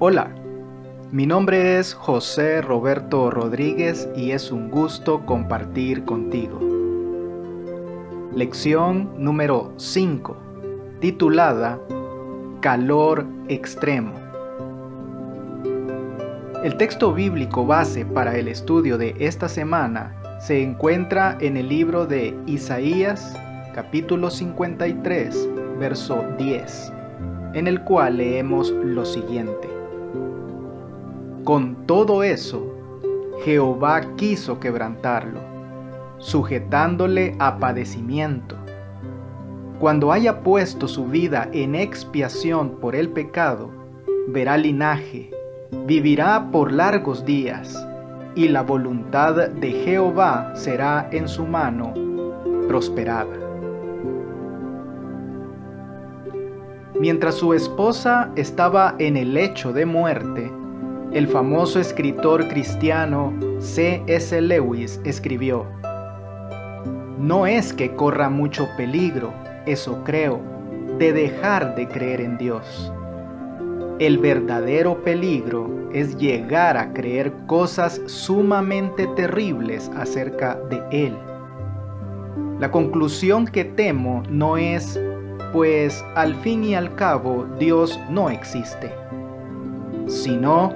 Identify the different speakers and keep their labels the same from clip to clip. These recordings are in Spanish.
Speaker 1: Hola, mi nombre es José Roberto Rodríguez y es un gusto compartir contigo. Lección número 5, titulada Calor extremo. El texto bíblico base para el estudio de esta semana se encuentra en el libro de Isaías, capítulo 53, verso 10, en el cual leemos lo siguiente. Con todo eso, Jehová quiso quebrantarlo, sujetándole a padecimiento. Cuando haya puesto su vida en expiación por el pecado, verá linaje, vivirá por largos días, y la voluntad de Jehová será en su mano prosperada. Mientras su esposa estaba en el lecho de muerte, el famoso escritor cristiano C.S. Lewis escribió: "No es que corra mucho peligro, eso creo, de dejar de creer en Dios. El verdadero peligro es llegar a creer cosas sumamente terribles acerca de Él. La conclusión que temo no es, pues al fin y al cabo Dios no existe, sino,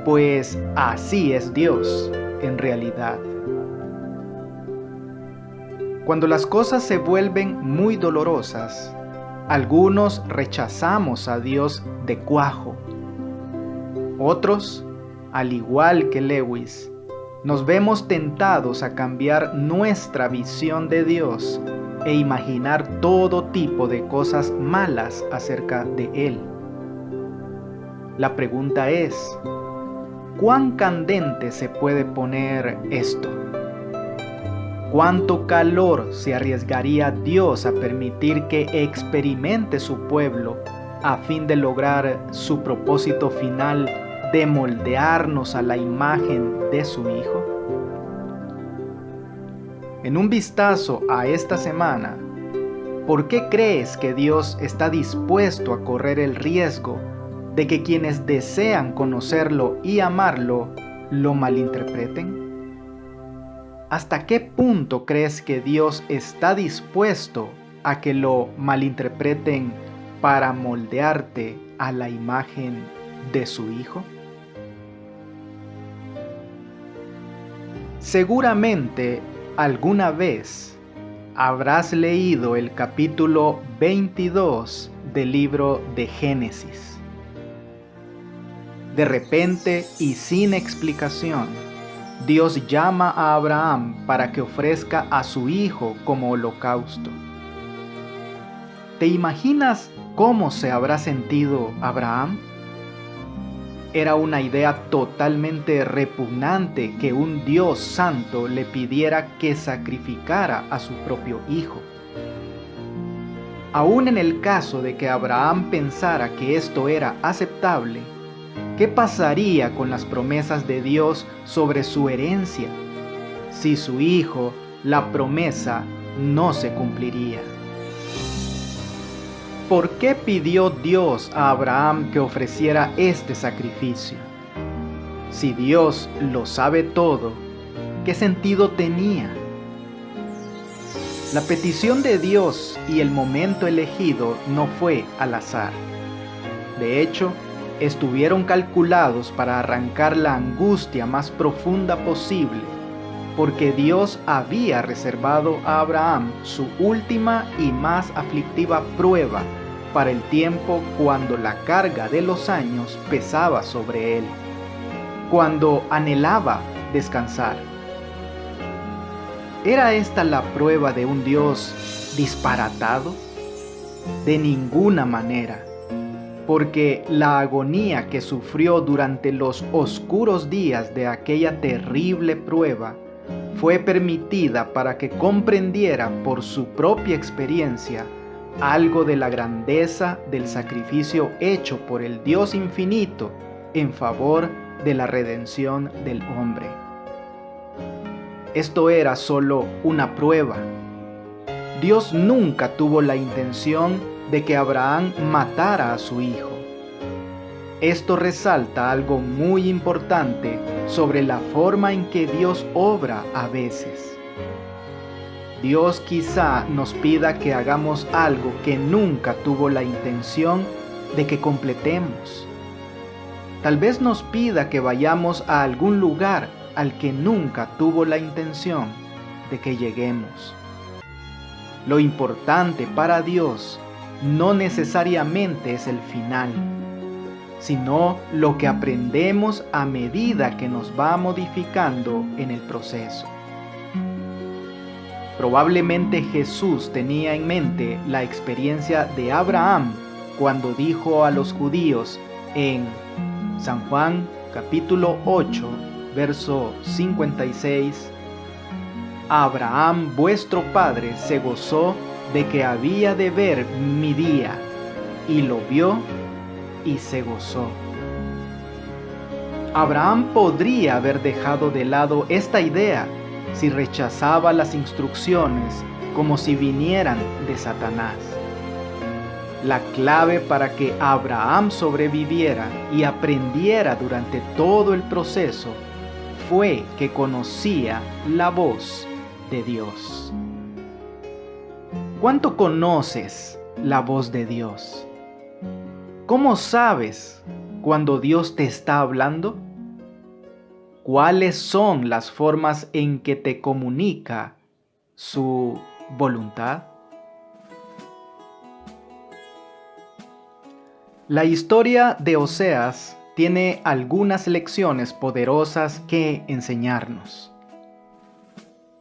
Speaker 1: pues así es Dios en realidad". Cuando las cosas se vuelven muy dolorosas, algunos rechazamos a Dios de cuajo. Otros, al igual que Lewis, nos vemos tentados a cambiar nuestra visión de Dios e imaginar todo tipo de cosas malas acerca de Él. La pregunta es, ¿cuán candente se puede poner esto? ¿Cuánto calor se arriesgaría Dios a permitir que experimente su pueblo a fin de lograr su propósito final de moldearnos a la imagen de su Hijo? En un vistazo a esta semana, ¿por qué crees que Dios está dispuesto a correr el riesgo de que quienes desean conocerlo y amarlo lo malinterpreten? ¿Hasta qué punto crees que Dios está dispuesto a que lo malinterpreten para moldearte a la imagen de su Hijo? Seguramente alguna vez habrás leído el capítulo 22 del libro de Génesis. De repente y sin explicación, Dios llama a Abraham para que ofrezca a su hijo como holocausto. ¿Te imaginas cómo se habrá sentido Abraham? Era una idea totalmente repugnante que un Dios santo le pidiera que sacrificara a su propio hijo. Aún en el caso de que Abraham pensara que esto era aceptable, ¿qué pasaría con las promesas de Dios sobre su herencia si su hijo, la promesa, no se cumpliría? ¿Por qué pidió Dios a Abraham que ofreciera este sacrificio? Si Dios lo sabe todo, ¿qué sentido tenía? La petición de Dios y el momento elegido no fue al azar. De hecho, estuvieron calculados para arrancar la angustia más profunda posible, porque Dios había reservado a Abraham su última y más aflictiva prueba para el tiempo cuando la carga de los años pesaba sobre él, cuando anhelaba descansar. ¿Era esta la prueba de un Dios disparatado? De ninguna manera. Porque la agonía que sufrió durante los oscuros días de aquella terrible prueba fue permitida para que comprendiera por su propia experiencia algo de la grandeza del sacrificio hecho por el Dios infinito en favor de la redención del hombre. Esto era solo una prueba. Dios nunca tuvo la intención de que Abraham matara a su hijo. Esto resalta algo muy importante sobre la forma en que Dios obra a veces. Dios quizá nos pida que hagamos algo que nunca tuvo la intención de que completemos. Tal vez nos pida que vayamos a algún lugar al que nunca tuvo la intención de que lleguemos. Lo importante para Dios no necesariamente es el final, sino lo que aprendemos a medida que nos va modificando en el proceso. Probablemente Jesús tenía en mente la experiencia de Abraham cuando dijo a los judíos en San Juan capítulo 8, verso 56, Abraham vuestro padre se gozó de que había de ver mi día, y lo vio y se gozó. Abraham podría haber dejado de lado esta idea si rechazaba las instrucciones como si vinieran de Satanás. La clave para que Abraham sobreviviera y aprendiera durante todo el proceso fue que conocía la voz de Dios. ¿Cuánto conoces la voz de Dios? ¿Cómo sabes cuando Dios te está hablando? ¿Cuáles son las formas en que te comunica su voluntad? La historia de Oseas tiene algunas lecciones poderosas que enseñarnos.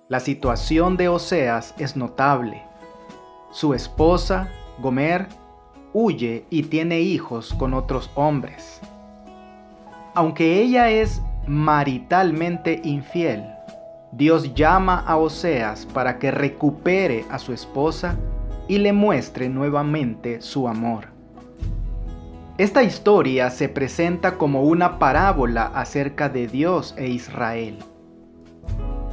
Speaker 1: La situación de Oseas es notable. Su esposa, Gomer, huye y tiene hijos con otros hombres. Aunque ella es maritalmente infiel, Dios llama a Oseas para que recupere a su esposa y le muestre nuevamente su amor. Esta historia se presenta como una parábola acerca de Dios e Israel.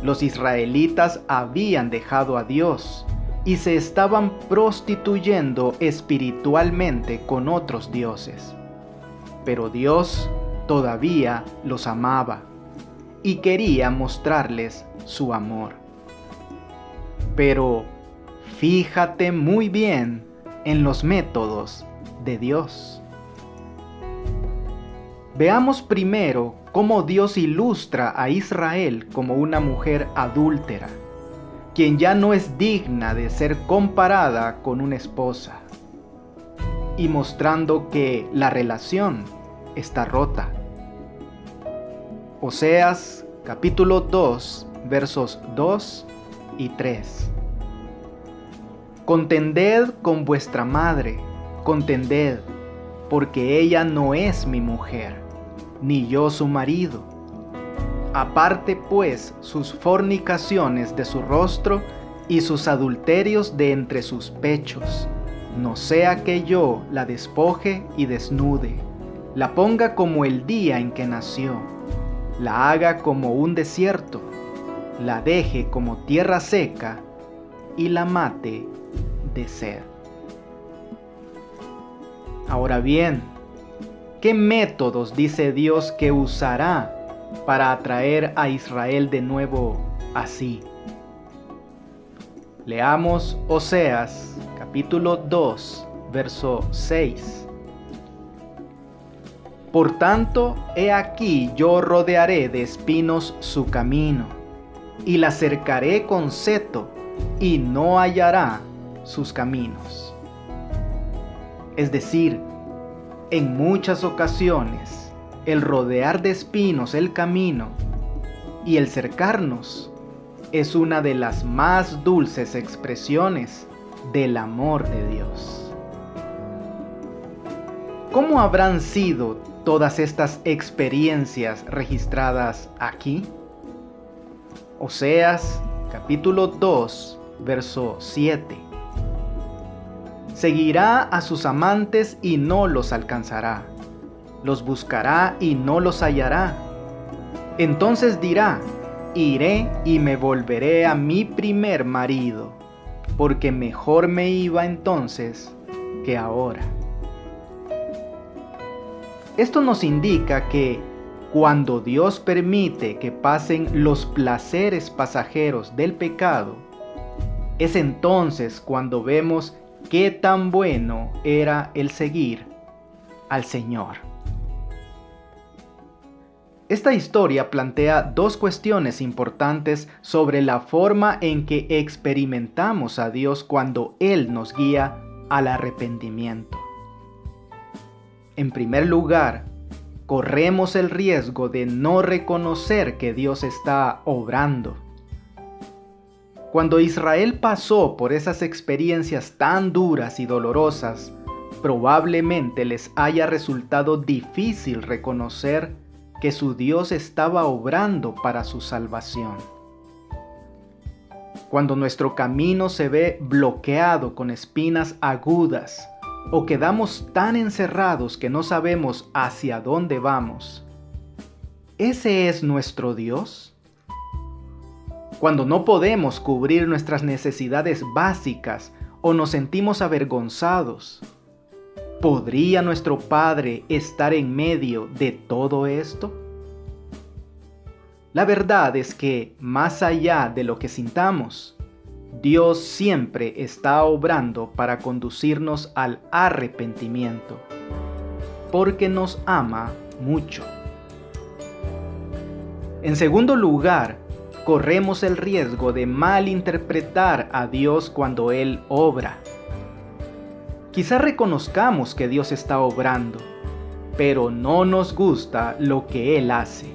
Speaker 1: Los israelitas habían dejado a Dios y se estaban prostituyendo espiritualmente con otros dioses. Pero Dios todavía los amaba y quería mostrarles su amor. Pero fíjate muy bien en los métodos de Dios. Veamos primero cómo Dios ilustra a Israel como una mujer adúltera, quien ya no es digna de ser comparada con una esposa, y mostrando que la relación está rota. Oseas capítulo 2, versos 2 y 3. Contended con vuestra madre, contended, porque ella no es mi mujer, ni yo su marido. Aparte pues sus fornicaciones de su rostro y sus adulterios de entre sus pechos, no sea que yo la despoje y desnude, la ponga como el día en que nació, la haga como un desierto, la deje como tierra seca y la mate de sed. Ahora bien, ¿qué métodos dice Dios que usará para atraer a Israel de nuevo así? Leamos Oseas capítulo 2, verso 6. Por tanto, he aquí yo rodearé de espinos su camino, y la cercaré con seto, y no hallará sus caminos. Es decir, en muchas ocasiones, el rodear de espinos el camino y el cercarnos es una de las más dulces expresiones del amor de Dios. ¿Cómo habrán sido todas estas experiencias registradas aquí? Oseas capítulo 2, verso 7. Seguirá a sus amantes y no los alcanzará. Los buscará y no los hallará. Entonces dirá: iré y me volveré a mi primer marido, porque mejor me iba entonces que ahora. Esto nos indica que cuando Dios permite que pasen los placeres pasajeros del pecado, es entonces cuando vemos qué tan bueno era el seguir al Señor. Esta historia plantea dos cuestiones importantes sobre la forma en que experimentamos a Dios cuando Él nos guía al arrepentimiento. En primer lugar, corremos el riesgo de no reconocer que Dios está obrando. Cuando Israel pasó por esas experiencias tan duras y dolorosas, probablemente les haya resultado difícil reconocer que su Dios estaba obrando para su salvación. Cuando nuestro camino se ve bloqueado con espinas agudas, o quedamos tan encerrados que no sabemos hacia dónde vamos, ¿ese es nuestro Dios? Cuando no podemos cubrir nuestras necesidades básicas o nos sentimos avergonzados, ¿podría nuestro Padre estar en medio de todo esto? La verdad es que, más allá de lo que sintamos, Dios siempre está obrando para conducirnos al arrepentimiento, porque nos ama mucho. En segundo lugar, corremos el riesgo de malinterpretar a Dios cuando Él obra. Quizá reconozcamos que Dios está obrando, pero no nos gusta lo que Él hace.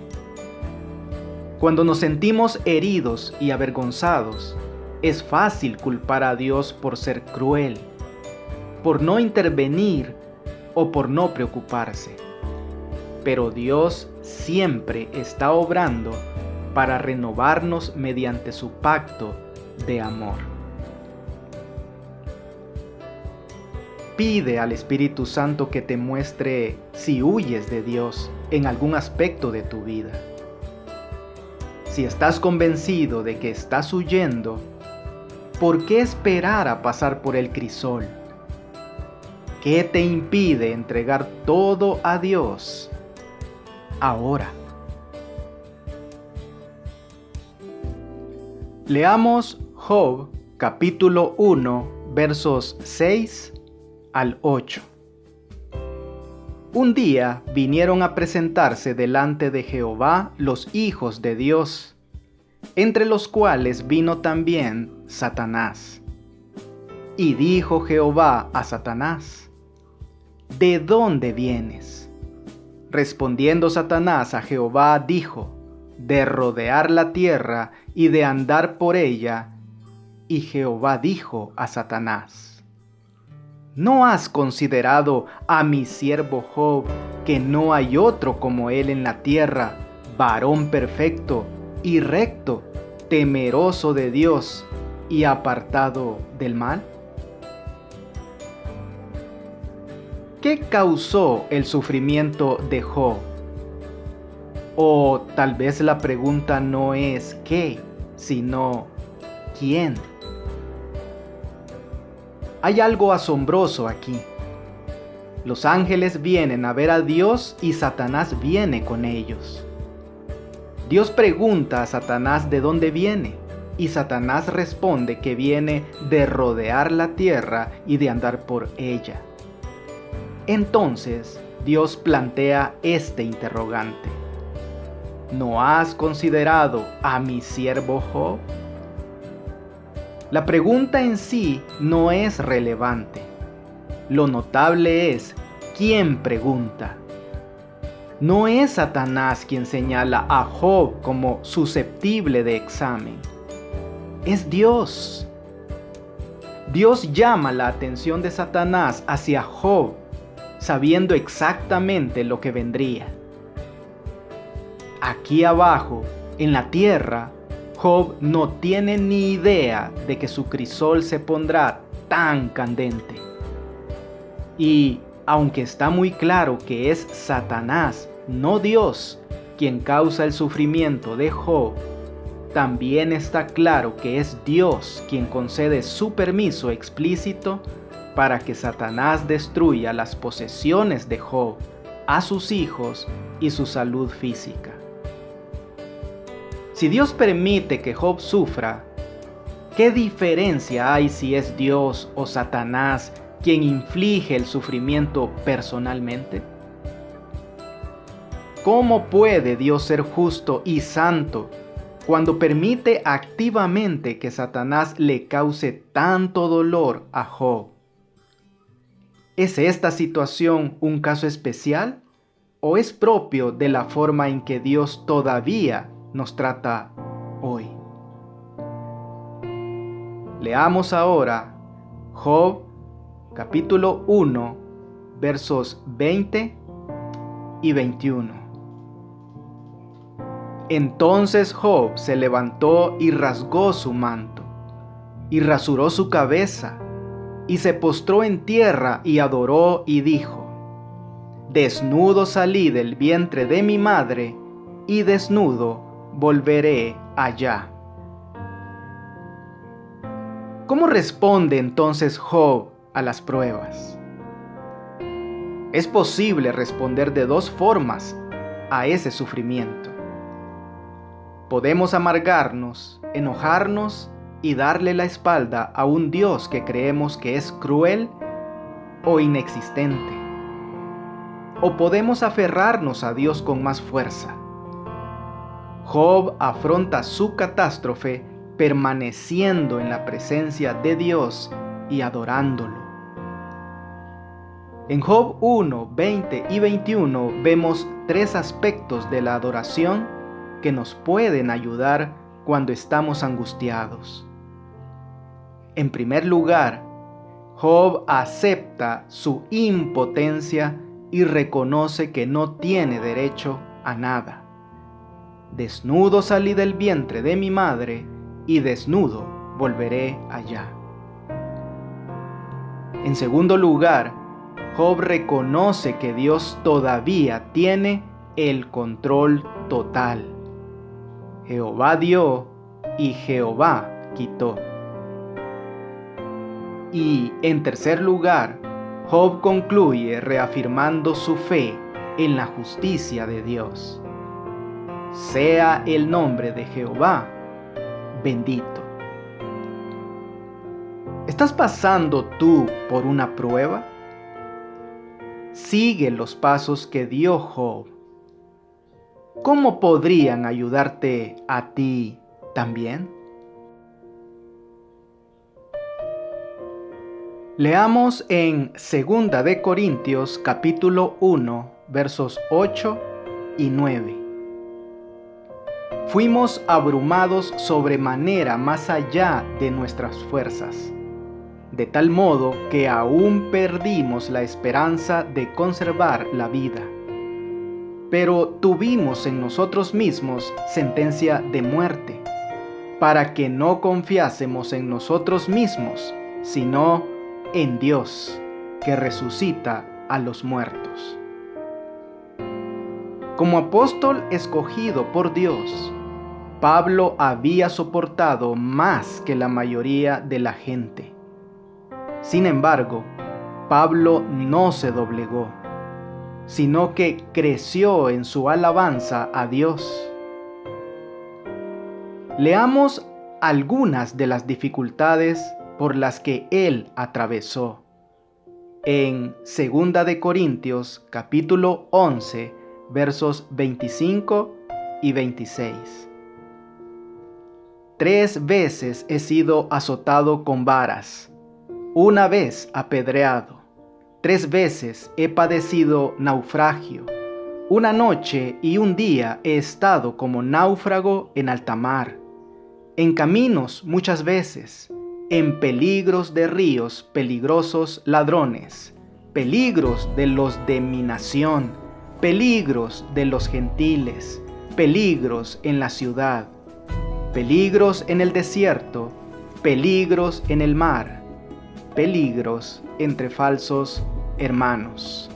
Speaker 1: Cuando nos sentimos heridos y avergonzados, es fácil culpar a Dios por ser cruel, por no intervenir o por no preocuparse. Pero Dios siempre está obrando para renovarnos mediante su pacto de amor. Pide al Espíritu Santo que te muestre si huyes de Dios en algún aspecto de tu vida. Si estás convencido de que estás huyendo, ¿por qué esperar a pasar por el crisol? ¿Qué te impide entregar todo a Dios ahora? Leamos Job capítulo 1, versos 6 al 8. Un día vinieron a presentarse delante de Jehová los hijos de Dios, entre los cuales vino también Satanás. Y dijo Jehová a Satanás: ¿De dónde vienes? Respondiendo Satanás a Jehová dijo: de rodear la tierra y de andar por ella. Y Jehová dijo a Satanás: ¿no has considerado a mi siervo Job, que no hay otro como él en la tierra, varón perfecto y recto, temeroso de Dios y apartado del mal? ¿Qué causó el sufrimiento de Job? O tal vez la pregunta no es qué, sino quién. Hay algo asombroso aquí. Los ángeles vienen a ver a Dios y Satanás viene con ellos. Dios pregunta a Satanás de dónde viene, y Satanás responde que viene de rodear la tierra y de andar por ella. Entonces Dios plantea este interrogante: ¿no has considerado a mi siervo Job? La pregunta en sí no es relevante. Lo notable es quién pregunta. No es Satanás quien señala a Job como susceptible de examen. Es Dios. Dios llama la atención de Satanás hacia Job, sabiendo exactamente lo que vendría. Aquí abajo, en la tierra, Job no tiene ni idea de que su crisol se pondrá tan candente. Y aunque está muy claro que es Satanás, no Dios, quien causa el sufrimiento de Job, también está claro que es Dios quien concede su permiso explícito para que Satanás destruya las posesiones de Job a sus hijos y su salud física. Si Dios permite que Job sufra, ¿qué diferencia hay si es Dios o Satanás quien inflige el sufrimiento personalmente? ¿Cómo puede Dios ser justo y santo cuando permite activamente que Satanás le cause tanto dolor a Job? ¿Es esta situación un caso especial o es propio de la forma en que Dios todavía nos trata hoy? Leamos ahora Job capítulo 1, versos 20 y 21. Entonces Job se levantó y rasgó su manto, y rasuró su cabeza, y se postró en tierra y adoró y dijo: Desnudo salí del vientre de mi madre, y desnudo volveré allá. ¿Cómo responde entonces Job a las pruebas? Es posible responder de dos formas a ese sufrimiento. Podemos amargarnos, enojarnos y darle la espalda a un Dios que creemos que es cruel o inexistente. O podemos aferrarnos a Dios con más fuerza. Job afronta su catástrofe permaneciendo en la presencia de Dios y adorándolo. En Job 1, 20 y 21 vemos tres aspectos de la adoración que nos pueden ayudar cuando estamos angustiados. En primer lugar, Job acepta su impotencia y reconoce que no tiene derecho a nada. Desnudo salí del vientre de mi madre, y desnudo volveré allá. En segundo lugar, Job reconoce que Dios todavía tiene el control total. Jehová dio y Jehová quitó. Y en tercer lugar, Job concluye reafirmando su fe en la justicia de Dios. Sea el nombre de Jehová bendito. ¿Estás pasando tú por una prueba? Sigue los pasos que dio Job. ¿Cómo podrían ayudarte a ti también? Leamos en 2 de Corintios capítulo 1, versos 8 y 9. Fuimos abrumados sobremanera más allá de nuestras fuerzas, de tal modo que aún perdimos la esperanza de conservar la vida. Pero tuvimos en nosotros mismos sentencia de muerte, para que no confiásemos en nosotros mismos, sino en Dios, que resucita a los muertos. Como apóstol escogido por Dios, Pablo había soportado más que la mayoría de la gente. Sin embargo, Pablo no se doblegó, sino que creció en su alabanza a Dios. Leamos algunas de las dificultades por las que él atravesó. En 2 de Corintios capítulo 11, versos 25 y 26. 3 veces he sido azotado con varas, 1 vez apedreado, 3 veces he padecido naufragio, 1 noche y 1 día he estado como náufrago en alta mar, en caminos muchas veces, en peligros de ríos peligrosos ladrones, peligros de los de mi nación, peligros de los gentiles, peligros en la ciudad, peligros en el desierto, peligros en el mar, peligros entre falsos hermanos.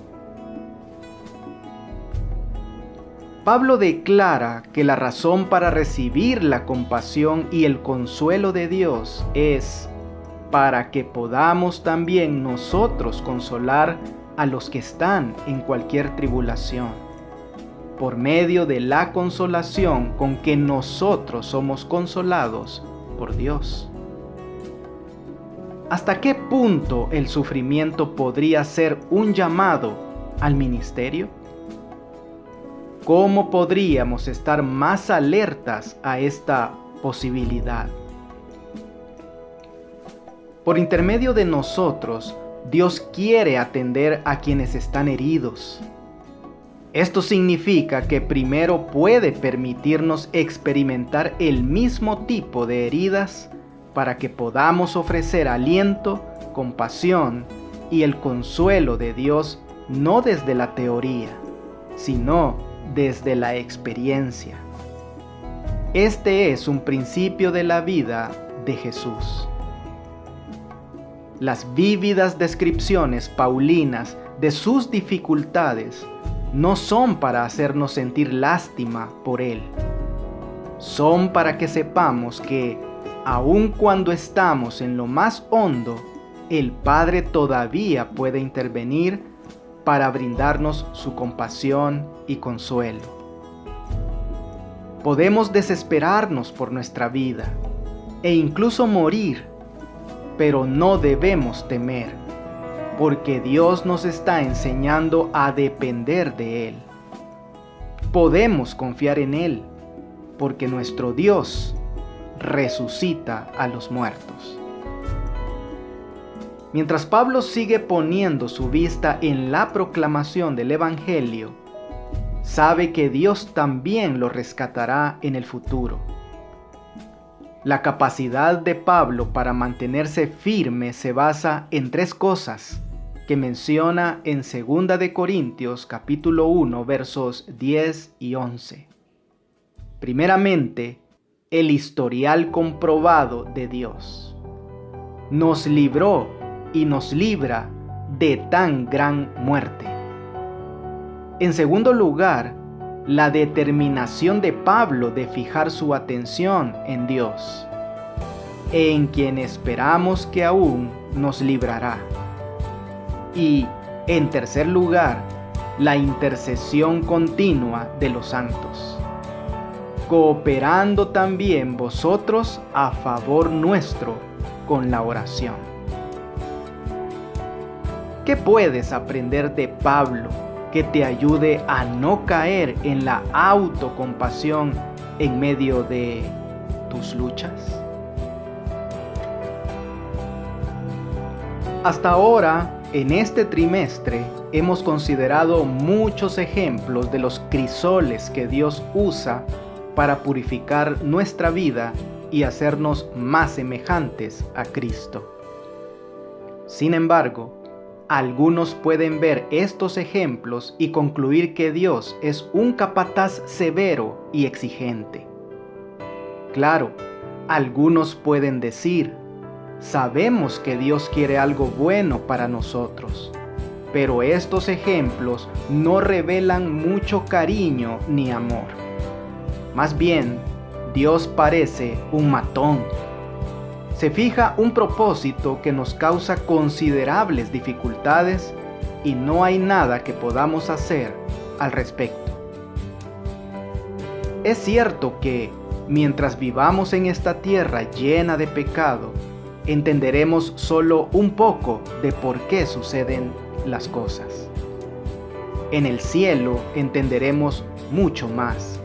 Speaker 1: Pablo declara que la razón para recibir la compasión y el consuelo de Dios es para que podamos también nosotros consolar a los que están en cualquier tribulación, por medio de la consolación con que nosotros somos consolados por Dios. ¿Hasta qué punto el sufrimiento podría ser un llamado al ministerio? ¿Cómo podríamos estar más alertas a esta posibilidad? Por intermedio de nosotros, Dios quiere atender a quienes están heridos. Esto significa que primero puede permitirnos experimentar el mismo tipo de heridas para que podamos ofrecer aliento, compasión y el consuelo de Dios no desde la teoría, sino desde la experiencia. Este es un principio de la vida de Jesús. Las vívidas descripciones paulinas de sus dificultades no son para hacernos sentir lástima por Él. Son para que sepamos que, aun cuando estamos en lo más hondo, el Padre todavía puede intervenir para brindarnos su compasión y consuelo. Podemos desesperarnos por nuestra vida e incluso morir, pero no debemos temer, porque Dios nos está enseñando a depender de Él. Podemos confiar en Él, porque nuestro Dios resucita a los muertos. Mientras Pablo sigue poniendo su vista en la proclamación del Evangelio, sabe que Dios también lo rescatará en el futuro. La capacidad de Pablo para mantenerse firme se basa en tres cosas que menciona en 2 de Corintios capítulo 1 versos 10 y 11. Primeramente, el historial comprobado de Dios. Nos libró y nos libra de tan gran muerte. En segundo lugar, la determinación de Pablo de fijar su atención en Dios, en quien esperamos que aún nos librará. Y, en tercer lugar, la intercesión continua de los santos, cooperando también vosotros a favor nuestro con la oración. ¿Qué puedes aprender de Pablo que te ayude a no caer en la autocompasión en medio de tus luchas? Hasta ahora, en este trimestre, hemos considerado muchos ejemplos de los crisoles que Dios usa para purificar nuestra vida y hacernos más semejantes a Cristo. Sin embargo, algunos pueden ver estos ejemplos y concluir que Dios es un capataz severo y exigente. Claro, algunos pueden decir: sabemos que Dios quiere algo bueno para nosotros, pero estos ejemplos no revelan mucho cariño ni amor. Más bien, Dios parece un matón. Se fija un propósito que nos causa considerables dificultades y no hay nada que podamos hacer al respecto. Es cierto que, mientras vivamos en esta tierra llena de pecado, entenderemos solo un poco de por qué suceden las cosas. En el cielo entenderemos mucho más,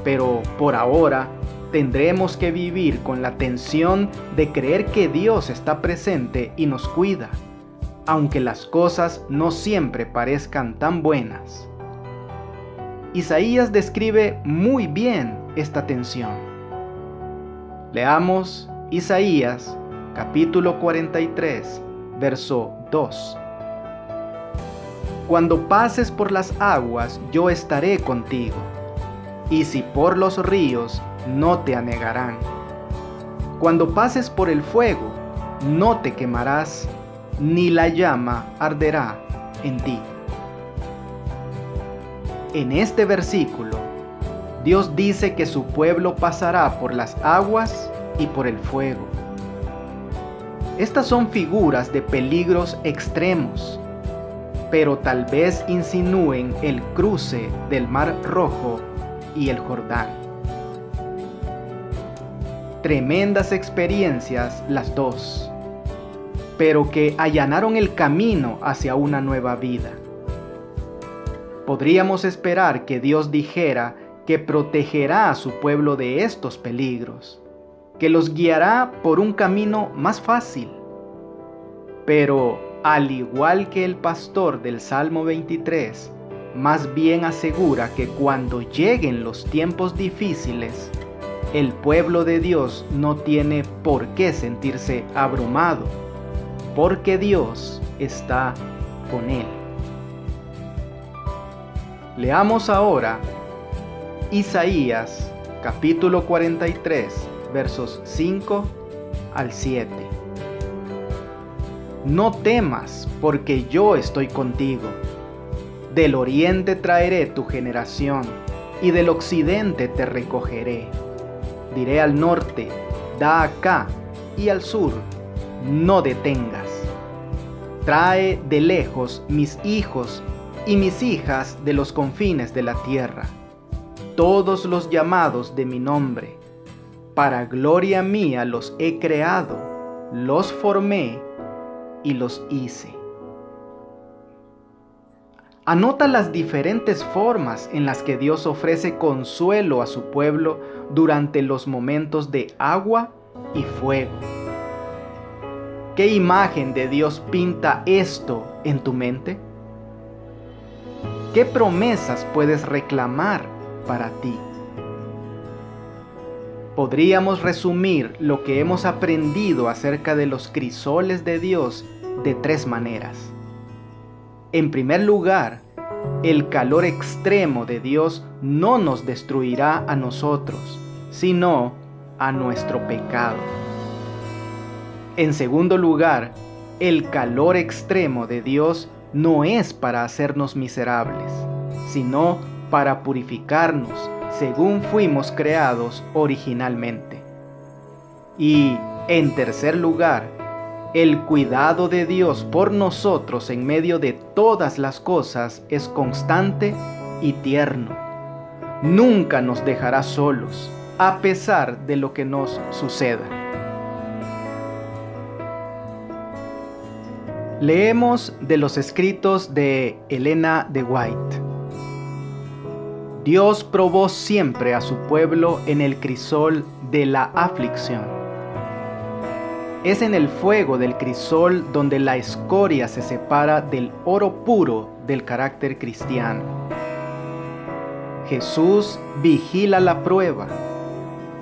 Speaker 1: pero por ahora tendremos que vivir con la tensión de creer que Dios está presente y nos cuida, aunque las cosas no siempre parezcan tan buenas. Isaías describe muy bien esta tensión. Leamos Isaías capítulo 43, verso 2. Cuando pases por las aguas, yo estaré contigo, y si por los ríos, no te anegarán. Cuando pases por el fuego, no te quemarás, ni la llama arderá en ti. En este versículo, Dios dice que su pueblo pasará por las aguas y por el fuego. Estas son figuras de peligros extremos. pero tal vez insinúen el cruce del Mar Rojo y el Jordán. Tremendas experiencias las dos, pero que allanaron el camino hacia una nueva vida. Podríamos esperar que Dios dijera que protegerá a su pueblo de estos peligros, que los guiará por un camino más fácil. Pero, al igual que el pastor del Salmo 23, más bien asegura que cuando lleguen los tiempos difíciles, el pueblo de Dios no tiene por qué sentirse abrumado, porque Dios está con él. Leamos ahora Isaías capítulo 43, versos 5 al 7. No temas, porque yo estoy contigo. Del oriente traeré tu generación, y del occidente te recogeré. Diré al norte, da acá, y al sur, no detengas. Trae de lejos mis hijos y mis hijas de los confines de la tierra, todos los llamados de mi nombre. Para gloria mía los he creado, los formé y los hice. Anota las diferentes formas en las que Dios ofrece consuelo a su pueblo durante los momentos de agua y fuego. ¿Qué imagen de Dios pinta esto en tu mente? ¿Qué promesas puedes reclamar para ti? Podríamos resumir lo que hemos aprendido acerca de los crisoles de Dios de tres maneras. En primer lugar, el calor extremo de Dios no nos destruirá a nosotros, sino a nuestro pecado. En segundo lugar, el calor extremo de Dios no es para hacernos miserables, sino para purificarnos según fuimos creados originalmente. Y, en tercer lugar, el cuidado de Dios por nosotros en medio de todas las cosas es constante y tierno. Nunca nos dejará solos, a pesar de lo que nos suceda. Leemos de los escritos de Elena de White. Dios probó siempre a su pueblo en el crisol de la aflicción. Es en el fuego del crisol donde la escoria se separa del oro puro del carácter cristiano. Jesús vigila la prueba.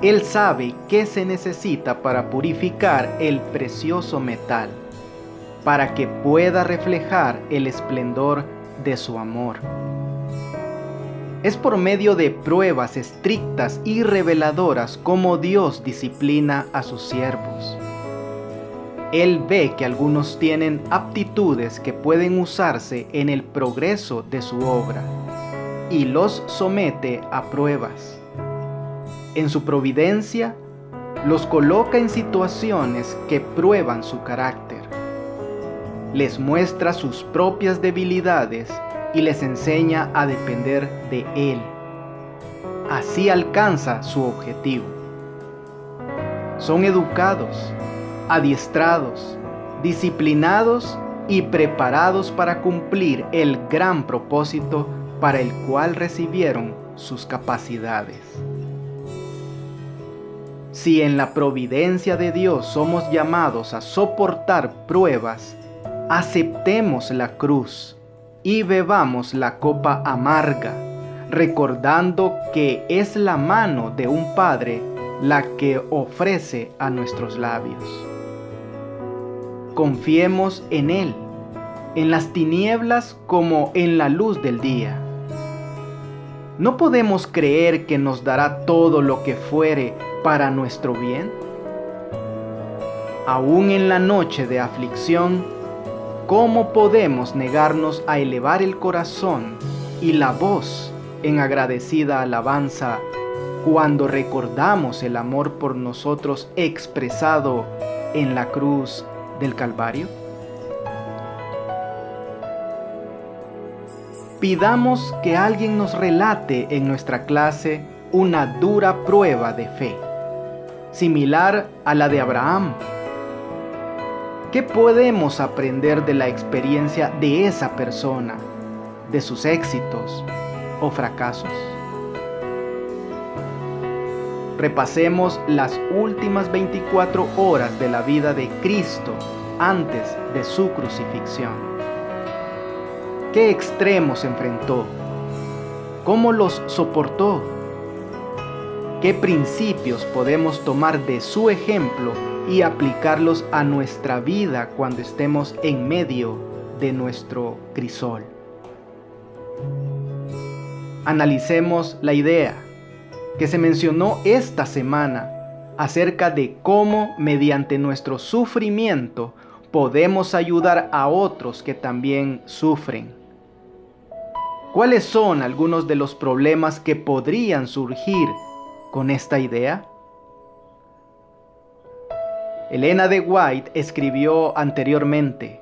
Speaker 1: Él sabe qué se necesita para purificar el precioso metal, para que pueda reflejar el esplendor de su amor. Es por medio de pruebas estrictas y reveladoras como Dios disciplina a sus siervos. Él ve que algunos tienen aptitudes que pueden usarse en el progreso de su obra y los somete a pruebas. En su providencia, los coloca en situaciones que prueban su carácter. Les muestra sus propias debilidades y les enseña a depender de Él. Así alcanza su objetivo. Son educados, adiestrados, disciplinados y preparados para cumplir el gran propósito para el cual recibieron sus capacidades. Si en la providencia de Dios somos llamados a soportar pruebas, aceptemos la cruz y bebamos la copa amarga, recordando que es la mano de un Padre la que ofrece a nuestros labios. Confiemos en Él, en las tinieblas como en la luz del día. ¿No podemos creer que nos dará todo lo que fuere para nuestro bien? Aún en la noche de aflicción, ¿cómo podemos negarnos a elevar el corazón y la voz en agradecida alabanza cuando recordamos el amor por nosotros expresado en la cruz del Calvario? Pidamos que alguien nos relate en nuestra clase una dura prueba de fe, similar a la de Abraham. ¿Qué podemos aprender de la experiencia de esa persona, de sus éxitos o fracasos? Repasemos las últimas 24 horas de la vida de Cristo antes de su crucifixión. ¿Qué extremos enfrentó? ¿Cómo los soportó? ¿Qué principios podemos tomar de su ejemplo y aplicarlos a nuestra vida cuando estemos en medio de nuestro crisol? Analicemos la idea que se mencionó esta semana acerca de cómo mediante nuestro sufrimiento podemos ayudar a otros que también sufren. ¿Cuáles son algunos de los problemas que podrían surgir con esta idea? Elena de White escribió anteriormente: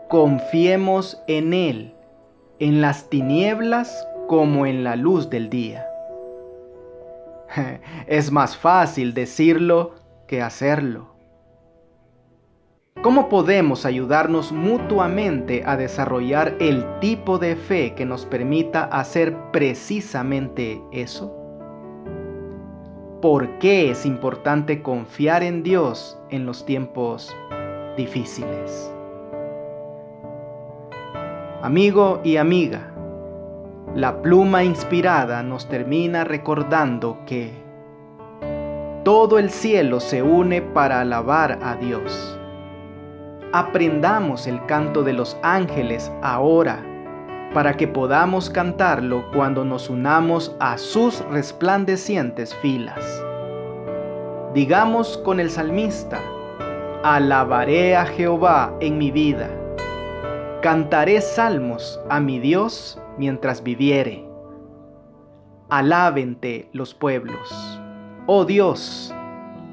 Speaker 1: confiemos en Él, en las tinieblas como en la luz del día. Es más fácil decirlo que hacerlo. ¿Cómo podemos ayudarnos mutuamente a desarrollar el tipo de fe que nos permita hacer precisamente eso? ¿Por qué es importante confiar en Dios en los tiempos difíciles? Amigo y amiga, la pluma inspirada nos termina recordando que todo el cielo se une para alabar a Dios. Aprendamos el canto de los ángeles ahora, para que podamos cantarlo cuando nos unamos a sus resplandecientes filas. Digamos con el salmista: alabaré a Jehová en mi vida, cantaré salmos a mi Dios mientras viviere. Alábente los pueblos, oh Dios,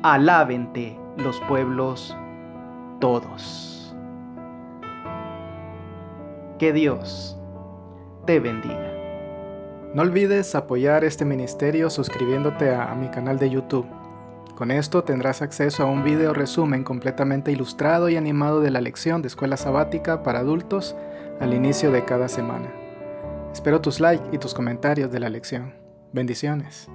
Speaker 1: alábente los pueblos todos. Que Dios te bendiga. No olvides apoyar este ministerio suscribiéndote a mi canal de YouTube. Con esto tendrás acceso a un video resumen completamente ilustrado y animado de la lección de escuela sabática para adultos al inicio de cada semana. Espero tus likes y tus comentarios de la lección. Bendiciones.